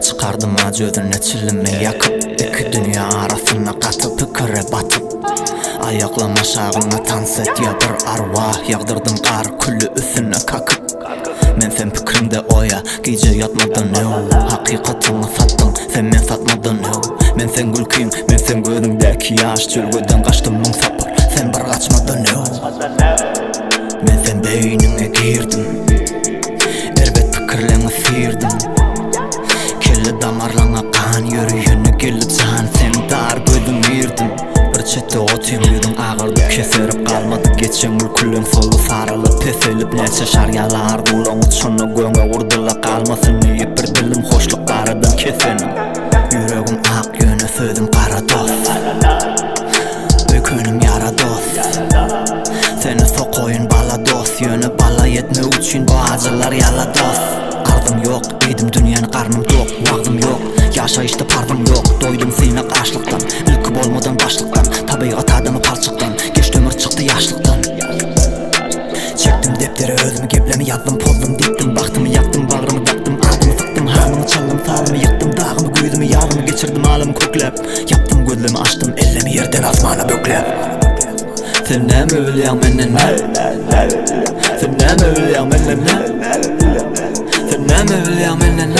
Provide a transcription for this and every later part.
Çıkardım acı ödüne çilimi yakıp İki dünya arasına katıp pikire batıp Ayaklama şağına tans et ya bir arvah Yağdırdım kar külü üstüne kakıp Men sen fikrimde oya gece yatmadan ne Hakikatini sattın sen men satmadın ne Men sen gülküyüm men sen gözündeki yaş Çölgöden kaçtım mın sapır sen bir kaçmadın ne Men sen beynine girdim Elbet fikirlerini sıyırdım Kelle damarlana kan yürüyünü gelip can Sen dar gözüm yirdim Bir çette otuyum yudun ağırdı keserip kalmadı Geçen ülkülün solu sarılıp peselip neçe şaryalardı Ulan uçunu göğe vurdula kalmasın Niye bir dilim hoşluklardan kesenim Yüreğim ak yönü sözüm kara dost Ökünüm yara dost Seni sokoyun bala dost Yönü bala yetme üçün bu acılar yala dost Ardım yok, yedim dünyanı karnım tok Vaqtim yok, yaşayışta pardım yok Doydum sine karşılıktan, ilki bolmadan başlıktan Tabiat adamı parçıktan, geç ömür çıktı yaşlıktan Çektim deptere özümü geblemi yazdım pozdum diktim Baktımı yaktım, bağrımı taktım, adımı sıktım Hanımı çaldım, sağlımı yıktım, dağımı güydümü Yarımı geçirdim, alımı köklep Yaptım gözlerimi açtım, ellemi yerden asmana böklep Sen ne mi ölüyen menden ne? Sen ne mi ölüyen menden ne? Sen ne mi ölüyen menden ne?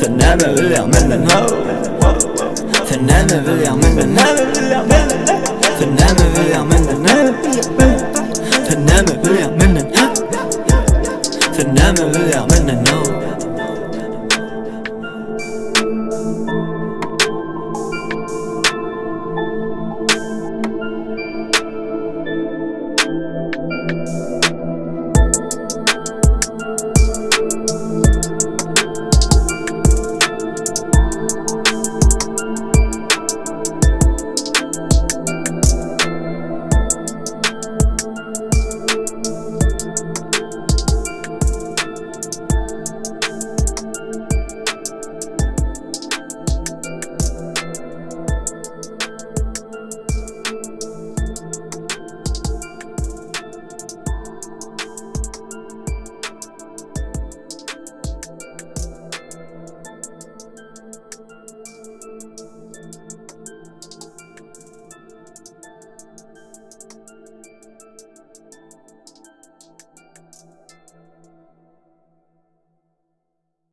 Sen ne mi ölüyen menden ne? Sen ne mi ölüyen menden ne? Sen ne mi ölüyen menden ne? Sen ne mi ölüyen menden ne? Sen ne mi ölüyen